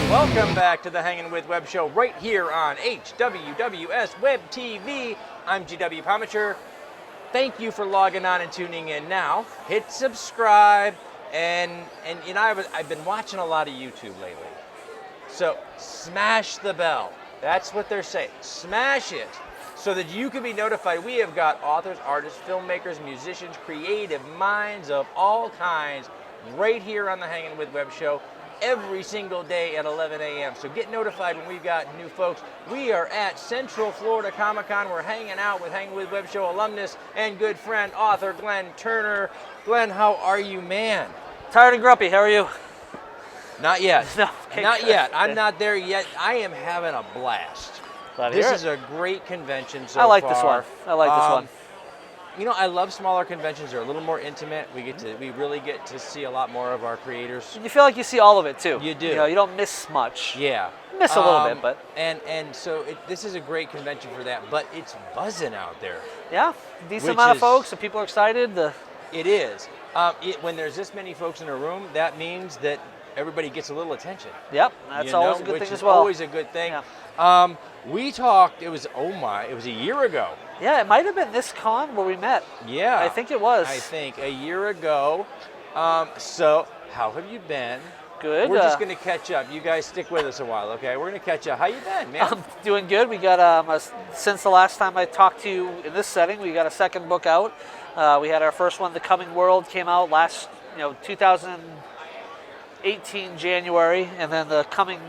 Welcome back to the Hanging With Web Show right here on HWWS Web TV. I'm GW Pomichter. Thank you for logging on and tuning in now. Hit subscribe, and you know I've been watching a lot of YouTube lately. So smash the bell. That's what they're saying. Smash it so that you can be notified. We have got authors, artists, filmmakers, musicians, creative minds of all kinds right here on the Hanging With Web Show every single day at 11 a.m. So get notified when we've got new folks. We are at Central Florida Comic-Con. We're hanging out with Hanging With Web Show alumnus and good friend, author Glenn Turner. Glenn, how are you, man? Tired and grumpy. How are you? Not yet. No, okay, not good. yet. I'm not there yet. I am having a blast. Glad to This hear is it. a great convention so far. I like this one. I like this one. You know, I love smaller conventions. They're a little more intimate. We really get to see a lot more of our creators. You feel like you see all of it too. You do. You know, you don't miss much. Yeah. You miss a little bit, but and so this is a great convention for that. But it's buzzing out there. yeah, decent Which amount of is- folks, and people are excited. It is. When there's this many folks in a room, that means that everybody gets a little attention. Yep, that's you always know, a good which thing is as well. Always a good thing. Yeah. We talked. It was a year ago. Yeah, it might have been this con where we met. Yeah, I think it was. I think a year ago. So how have you been? Good. We're just going to catch up. You guys stick with us a while, okay? We're going to catch up. How you been, man? I'm doing good. We got since the last time I talked to you in this setting, we got a second book out. We had our first one, The Coming World, came out last 2018 January, and then The Coming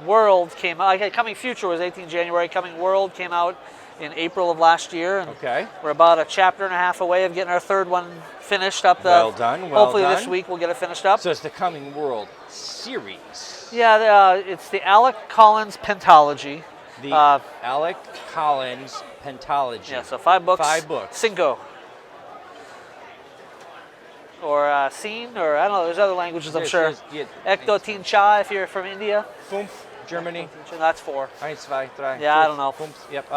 World came out. Coming Future was 18 January. Coming World came out in April of last year, and Okay. we're about a chapter and a half away of getting our third one finished up. Well done, well hopefully done. this week we'll get it finished up. So it's the Coming World series. Yeah, it's the Aalok Collins Pentology. The Aalok Collins Pentology. Yeah, so 5 books. 5 books. Cinco. Or scene, or I don't know, there's other languages, I'm sure. Yeah. Ekto Tin Cha if you're from India. Fünf, Germany. That's 4. 1, 2, 3. Yeah, I don't know. Fünf. Yep.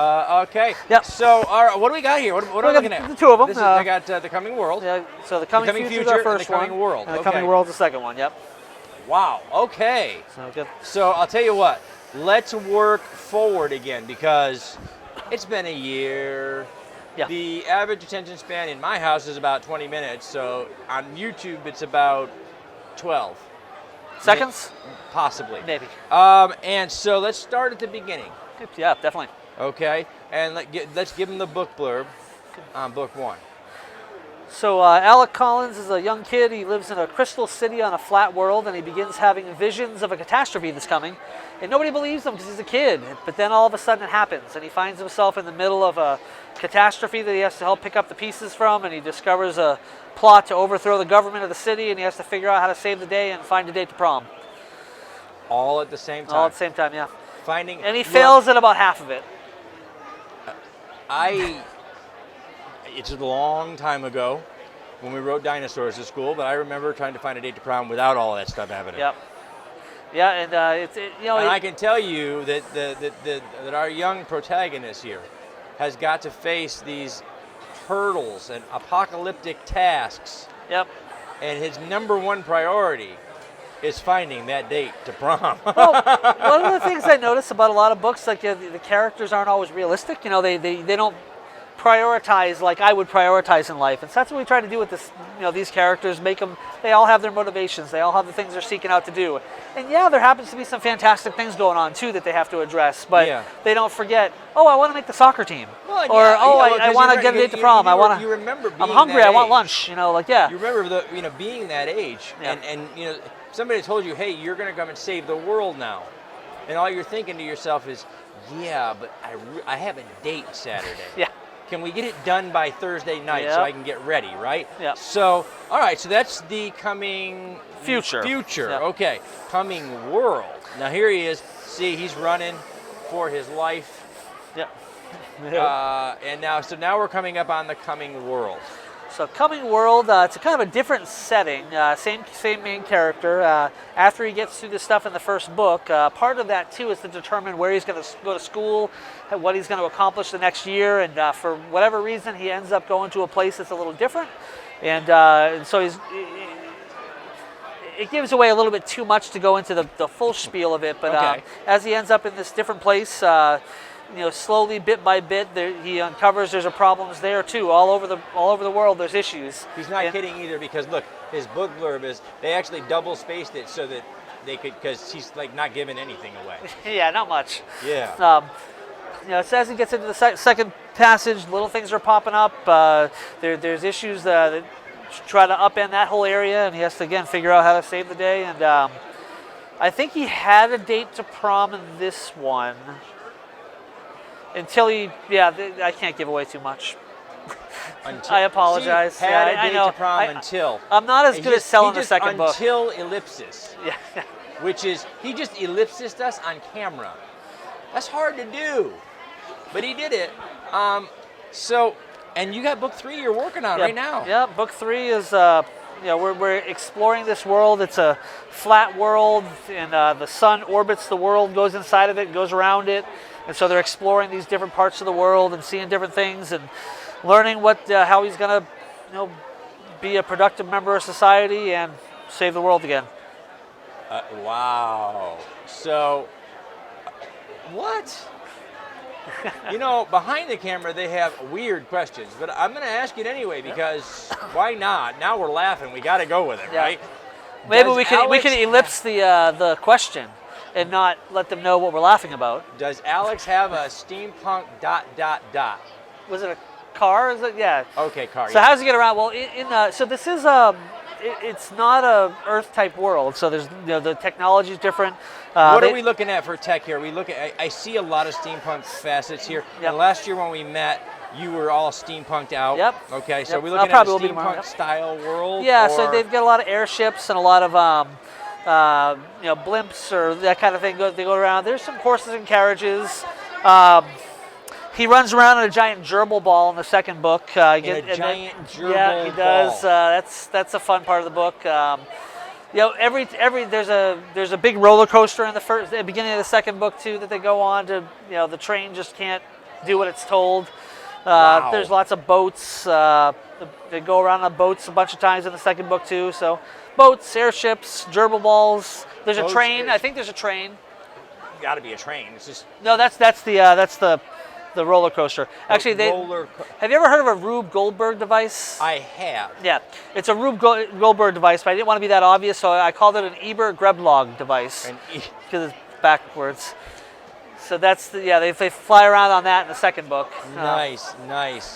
Okay. Yep. So, all right, what do we got here? What are we got looking at? the two of them. This is, I got The Coming World. Yeah, so the Coming, Coming Future is Future our and first The Coming one. World. And the Okay. Coming World's the second one, yep. Wow. Okay. So good. So I'll tell you what. Let's work forward again because it's been a year. Yeah. The average attention span in my house is about 20 minutes. So on YouTube, it's about 12. Seconds? Possibly. Maybe. And so let's start at the beginning. Yeah, definitely. Okay. And let's give them the book blurb on book 1. So Aalok Collins is a young kid. He lives in a crystal city on a flat world, and he begins having visions of a catastrophe that's coming. And nobody believes him because he's a kid. But then all of a sudden it happens, and he finds himself in the middle of a catastrophe that he has to help pick up the pieces from, and he discovers a plot to overthrow the government of the city, and he has to figure out how to save the day and find a date to prom. All at the same time. All at the same time, yeah. Finding. And he fails at about half of it. It's a long time ago when we wrote dinosaurs at school, but I remember trying to find a date to prom without all that stuff happening. Yep. Yeah, and And I can tell you that our young protagonist here has got to face these hurdles and apocalyptic tasks. Yep. And his number one priority is finding that date to prom. Well, one of the things I notice about a lot of books, like the characters aren't always realistic. You know, they don't prioritize like I would prioritize in life, and so that's what we try to do with this. You know, these characters, make them. They all have their motivations. They all have the things they're seeking out to do. And yeah, there happens to be some fantastic things going on too that they have to address. But they don't forget. Oh, I want to make the soccer team. Well, I want to get a date to prom. I want to. You remember being I'm hungry. that I want age. lunch. You know, like yeah. You remember being that age, and somebody told you, hey, you're going to come and save the world now, and all you're thinking to yourself is, yeah, but I have a date Saturday. Yeah. Can we get it done by Thursday night so I can get ready, right? Yeah. So, all right, so that's the Coming Future. Yep. Okay. Coming World. Now here he is. See, he's running for his life. Yep. And now we're coming up on the Coming World. So Coming World, it's a kind of a different setting, same main character. After he gets through the stuff in the first book, part of that too is to determine where he's going to go to school, what he's going to accomplish the next year, and for whatever reason he ends up going to a place that's a little different. And so it gives away a little bit too much to go into the full spiel of it. But Okay. as he ends up in this different place, slowly, bit by bit, he uncovers there's a problems there too. All over the world, there's issues. He's not kidding either, because look, his book blurb is they actually double spaced it so that they could, because he's like not giving anything away. Yeah, not much. Yeah. So as he gets into the second passage, little things are popping up. There's issues that try to upend that whole area, and he has to again figure out how to save the day. And I think he had a date to prom in this one. Until I can't give away too much. I apologize. See, had yeah, a date to prom until. I'm not as good at selling the second book. Until ellipsis. Yeah. Which is, he just ellipsised us on camera. That's hard to do, but he did it. And you got book 3 you're working on right now. Yeah, book 3 is, we're exploring this world. It's a flat world, and the sun orbits the world, goes inside of it, goes around it. And so they're exploring these different parts of the world and seeing different things and learning how he's going to, be a productive member of society and save the world again. Wow. So, what? Behind the camera they have weird questions, but I'm going to ask it anyway because why not? Now we're laughing. We got to go with it, right? Maybe we can ellipse the question and not let them know what we're laughing about. Does Alex have a steampunk ... Was it a car? Is it? Yeah. Okay, car. So how does he get around? Well, so this is it's not a Earth type world. So there's the technology is different. What are we looking at for tech here? I see a lot of steampunk facets here. Yep. And last year when we met, you were all steampunked out. Yep. Okay, so Yep. we're looking at a steampunk style world. Yeah. So they've got a lot of airships and a lot of blimps or that kind of thing. They go around. There's some horses and carriages. He runs around in a giant gerbil ball in the second book. Giant gerbil ball. Yeah, he does. That's a fun part of the book. There's a big roller coaster in the beginning of the second book too that they go on to. The train just can't do what it's told. Wow. There's lots of boats. They go around on boats a bunch of times in the second book too. So boats, airships, gerbil balls. There's a train. I think there's a train. Got to be a train. It's just no. That's the roller coaster. Actually, have you ever heard of a Rube Goldberg device? I have. Yeah, it's a Rube Goldberg device, but I didn't want to be that obvious, so I called it an Eber Greblog device because it's backwards. So that's they fly around on that in the second book. Nice.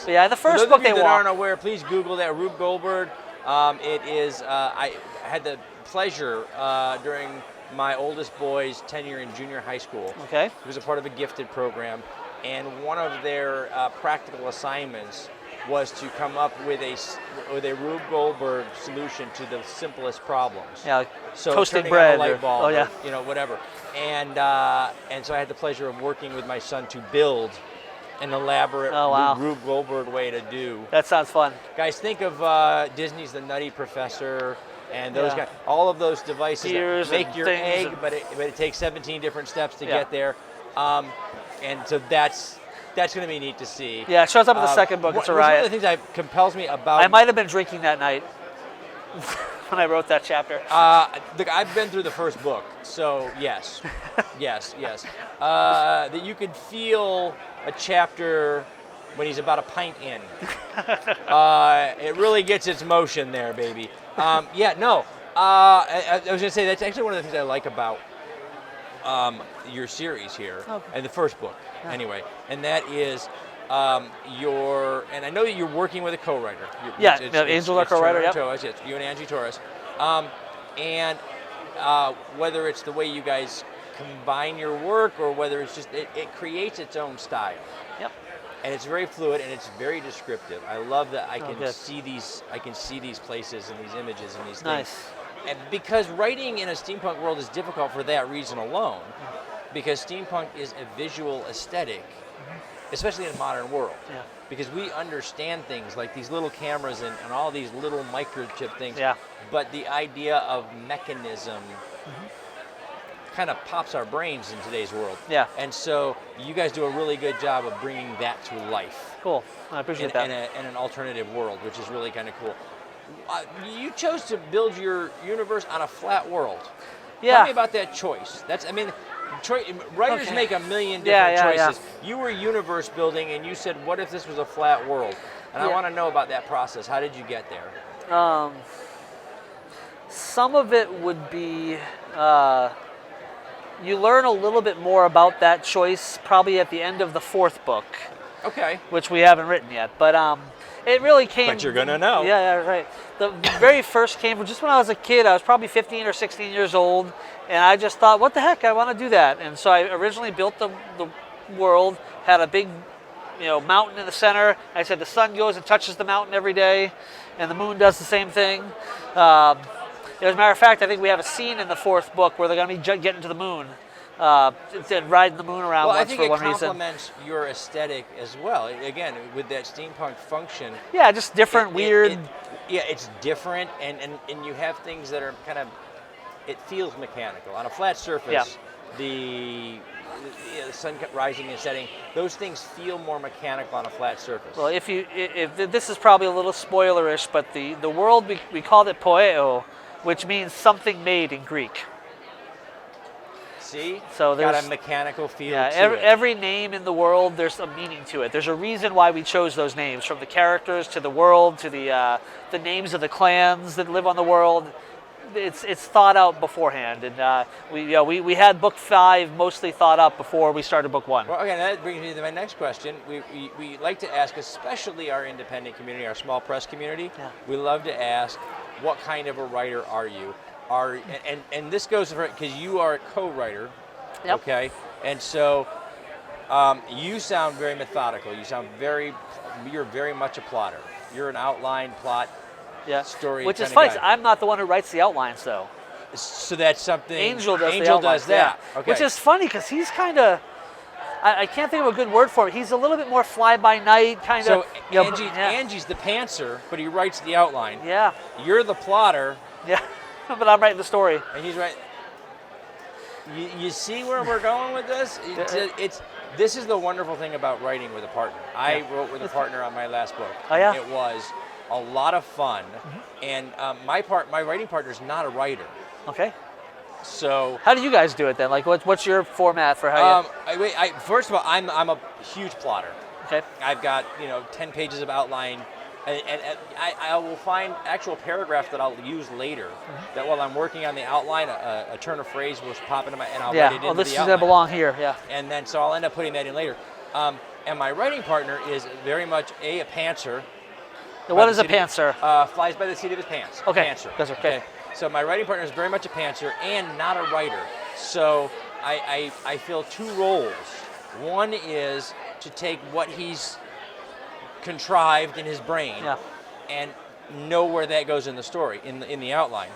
But yeah, the first book they walk. For those of you that aren't aware, please Google that Rube Goldberg. It is. I had the pleasure during my oldest boy's tenure in junior high school. Okay. He was a part of a gifted program, and one of their practical assignments was to come up with a Rube Goldberg solution to the simplest problems. Yeah, like so toasted turning bread, on a light bulb, or, whatever. And so I had the pleasure of working with my son to build an elaborate Rube Goldberg way to do. That sounds fun. Guys, think of Disney's The Nutty Professor and those guys. All of those devices that make your egg, but it takes 17 different steps to get there. And so that's going to be neat to see. Yeah, it shows up in the second book. It's a riot. One of the things that compels me about... I might have been drinking that night when I wrote that chapter. Look, I've been through the first book, so yes. yes. That you could feel a chapter when he's about a pint in. It really gets its motion there, baby. I was going to say, that's actually one of the things I like about your series here, and the first book, anyway, and that is and I know that you're working with a co-writer. Angel, our co-writer, Torres, it's you and Angie Torres, and whether it's the way you guys combine your work or whether it's just it creates its own style. Yep. And it's very fluid and it's very descriptive. I love that I can see these places and these images and these things. Nice. And because writing in a steampunk world is difficult for that reason alone, because steampunk is a visual aesthetic, especially in a modern world. Yeah. Because we understand things like these little cameras and all these little microchip things. Yeah. But the idea of mechanism kind of pops our brains in today's world. Yeah. And so you guys do a really good job of bringing that to life. Cool. I appreciate that. In an alternative world, which is really kind of cool. you chose to build your universe on a flat world. Yeah. Tell me about that choice. Writers Okay. make a million Yeah, different yeah, choices. You were universe building, and you said, "What if this was a flat world?" And I Yeah. want to know about that process. How did you get there? Some of it would be you learn a little bit more about that choice probably at the end of the 4th book, Okay. which we haven't written yet. But it really came. But you're gonna know. Yeah, right. The very first came from just when I was a kid. I was probably 15 or 16 years old, and I just thought, what the heck, I want to do that. And so I originally built the world, had a big mountain in the center. I said the sun goes and touches the mountain every day, and the moon does the same thing. As a matter of fact, I think we have a scene in the 4th book where they're going to be getting to the moon, riding the moon around Well, I once think for it one reason. complements your aesthetic as well. Again, with that steampunk function. Yeah, just different, weird. It's different, and you have things that are kind of, it feels mechanical. On a flat surface, Yeah. the sun rising and setting, those things feel more mechanical on a flat surface. Well, if this is probably a little spoilerish, but the world, we called it poeo, which means something made in Greek. See? So got there's a mechanical feel Yeah, to it. every name in the world, there's a meaning to it. There's a reason why we chose those names, from the characters to the world to the names of the clans that live on the world. It's thought out beforehand, and we had book 5 mostly thought up before we started book 1. Well, okay, that brings me to my next question. We like to ask, especially our independent community, our small press community, Yeah. we love to ask, what kind of a writer are you? And this goes for, because you are a co-writer, Yep. okay? And so you sound very methodical. You're very much a plotter. You're an outline plot Yeah, story which is kinda funny. guy. I'm not the one who writes the outlines, though. So that's something. Angel does the Angel outlines, does that. yeah. Okay. Which is funny because he's kind of, I can't think of a good word for it. He's a little bit more fly-by-night kind So of. Angie's the pantser, but he writes the outline. Yeah, You're the plotter, yeah. But I'm writing the story. and he's right. You see where we're going with this? This is the wonderful thing about writing with a partner. I wrote with a partner on my last book. Oh, yeah? It was a lot of fun, and my writing partner is not a writer. Okay. So How do you guys do it then? Like, what's your format for how you? first of all, I'm a huge plotter. Okay. I've got 10 pages of outline, and I will find actual paragraphs that I'll use later. That while I'm working on the outline, a turn of phrase will pop into and I'll write it into this the is outline. gonna belong here. Yeah. And then so I'll end up putting that in later. And my writing partner is very much a pantser. Now, what is a pantser? Flies by the seat of his pants. Okay. Pantser. That's okay. So my writing partner is very much a pantser and not a writer. So I fill 2 roles. One is to take what he's contrived in his brain Yeah. and know where that goes in the story, in the outline.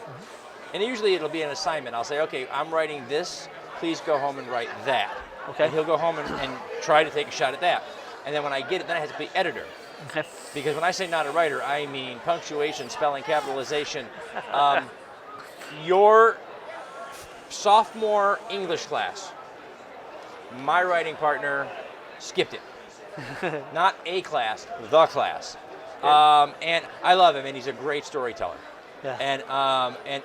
And usually it'll be an assignment. I'll say, okay, I'm writing this. Please go home and write that. Okay. And he'll go home and try to take a shot at that. And then when I get it, then I have to be editor. Okay. Because when I say not a writer, I mean punctuation, spelling, capitalization. Your sophomore English class, my writing partner skipped it. Not a class, the class. And I love him, and he's a great storyteller. Yeah. And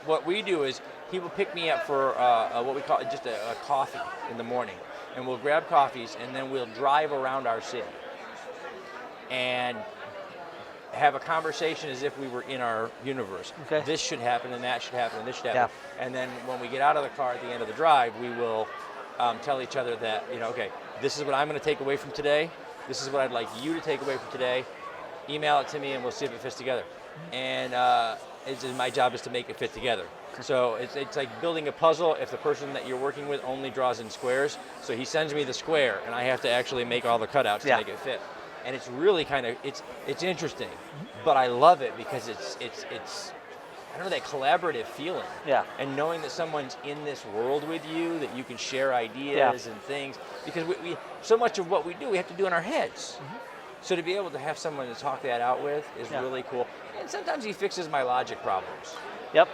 what we do is he will pick me up for what we call just a coffee in the morning, and we'll grab coffees, and then we'll drive around our city and have a conversation as if we were in our universe. Okay. This should happen, and that should happen, and this should happen. Yeah. And then when we get out of the car at the end of the drive, we will tell each other that, okay, this is what I'm going to take away from today. This is what I'd like you to take away from today. Email it to me, and we'll see if it fits together. And my job is to make it fit together. So it's like building a puzzle if the person that you're working with only draws in squares. So he sends me the square, and I have to actually make all the cutouts to make it fit. And it's really kind of, it's interesting, but I love it because it's I don't know, that collaborative feeling. Yeah. And knowing that someone's in this world with you, that you can share ideas and things, because we so much of what we do, we have to do in our heads. So to be able to have someone to talk that out with is really cool. And sometimes he fixes my logic problems. Yep.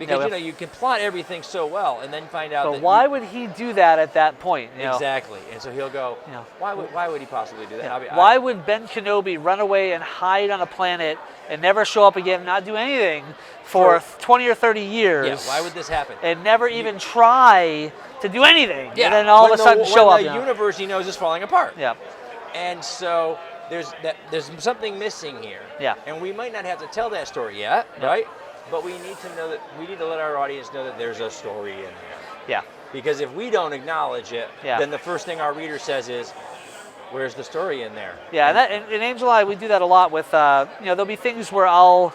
Because you can plot everything so well, and then find out. But that why would he do that at that point? Exactly, and so he'll go. Why would he possibly do that? Yeah. Why would Ben Kenobi run away and hide on a planet and never show up again, not do anything for 20 or 30 years? Yeah. Why would this happen? And never even try to do anything. Yeah. And then all of a sudden show up. The universe he knows is falling apart. Yeah. And so there's something missing here. Yeah. And we might not have to tell that story yet, right? But we need to let our audience know that there's a story in there. Yeah. Because if we don't acknowledge it, then the first thing our reader says is, "Where's the story in there?" Yeah, and in Angel Eye we do that a lot with there'll be things where I'll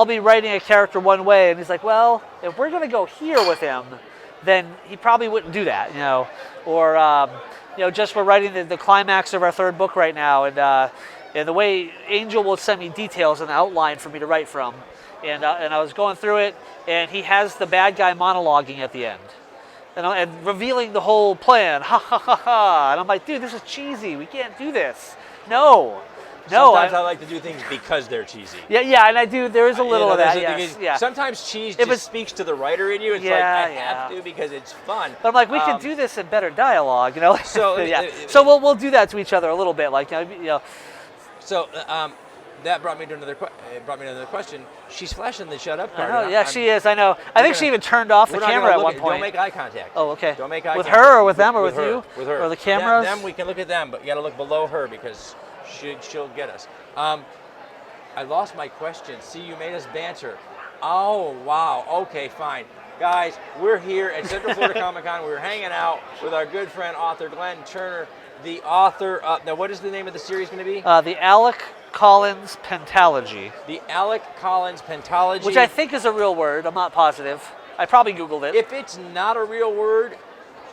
be writing a character one way, and he's like, well, if we're gonna go here with him, then he probably wouldn't do that, or just we're writing the climax of our third book right now, and the way Angel will send me details and outline for me to write from. And I was going through it, and he has the bad guy monologuing at the end, and revealing the whole plan. Ha ha ha ha! And I'm like, dude, this is cheesy. We can't do this. No. Sometimes I like to do things because they're cheesy. Yeah, and I do. There is a little of that. Yes. Sometimes cheese just speaks to the writer in you. It's like I have to because it's fun. But I'm like, we could do this in better dialogue, So So we'll do that to each other a little bit, like So. That brought me to another question. She's flashing the shut up card. I know, yeah, she is. I know. I think she even turned off the camera at one point. Don't make eye contact. Oh, okay. Don't make eye with contact. Her or with them or with her, you? With her. Or the cameras? Them, we can look at them, but you got to look below her because she'll get us. I lost my question. See, you made us banter. Oh, wow. Okay, fine. Guys, we're here at Central Florida Comic Con. We're hanging out with our good friend, author Glenn Turner, the author of, now what is the name of the series going to be? The Aalok Collins Pentology. The Aalok Collins Pentology. Which I think is a real word. I'm not positive. I probably Googled it. If it's not a real word,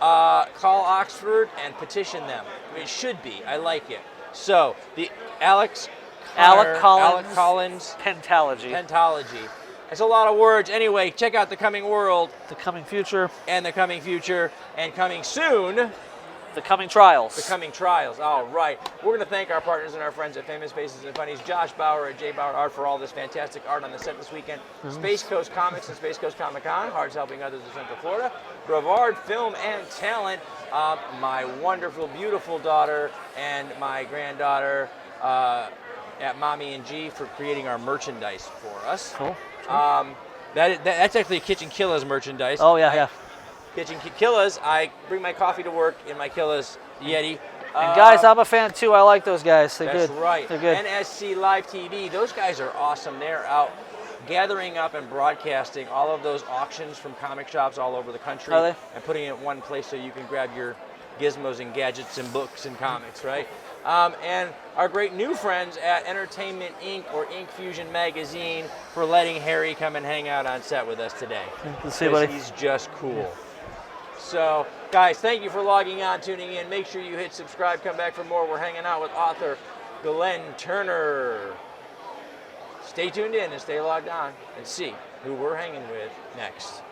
call Oxford and petition them. It should be. I like it. So, the Aalok Collins Pentology. It's a lot of words. Anyway, check out The Coming World. The Coming Future. And The Coming Future. And coming soon, The Coming Trials. The Coming Trials. All right. We're going to thank our partners and our friends at Famous Faces and Funnies, Josh Bauer at J Bauer Art for all this fantastic art on the set this weekend. Space Coast Comics and Space Coast Comic Con, Hearts Helping Others of Central Florida. Brevard Film and Talent, my wonderful, beautiful daughter and my granddaughter at Mommy and G for creating our merchandise for us. Cool. That's actually Kitchen Killa's merchandise. Oh, yeah. Kitchen Killa's. I bring my coffee to work in my Killa's Yeti. And guys, I'm a fan too. I like those guys. They're that's good. That's right. They're good. NSC Live TV. Those guys are awesome. They're out gathering up and broadcasting all of those auctions from comic shops all over the country. Are they? And putting it in one place so you can grab your gizmos and gadgets and books and comics, right? And our great new friends at Entertainment Inc. or Ink Fusion Magazine for letting Harry come and hang out on set with us today. Good to see you, buddy. He's just cool. Yeah. So, guys, thank you for logging on, tuning in. Make sure you hit subscribe. Come back for more. We're hanging out with author Glenn Turner. Stay tuned in and stay logged on and see who we're hanging with next.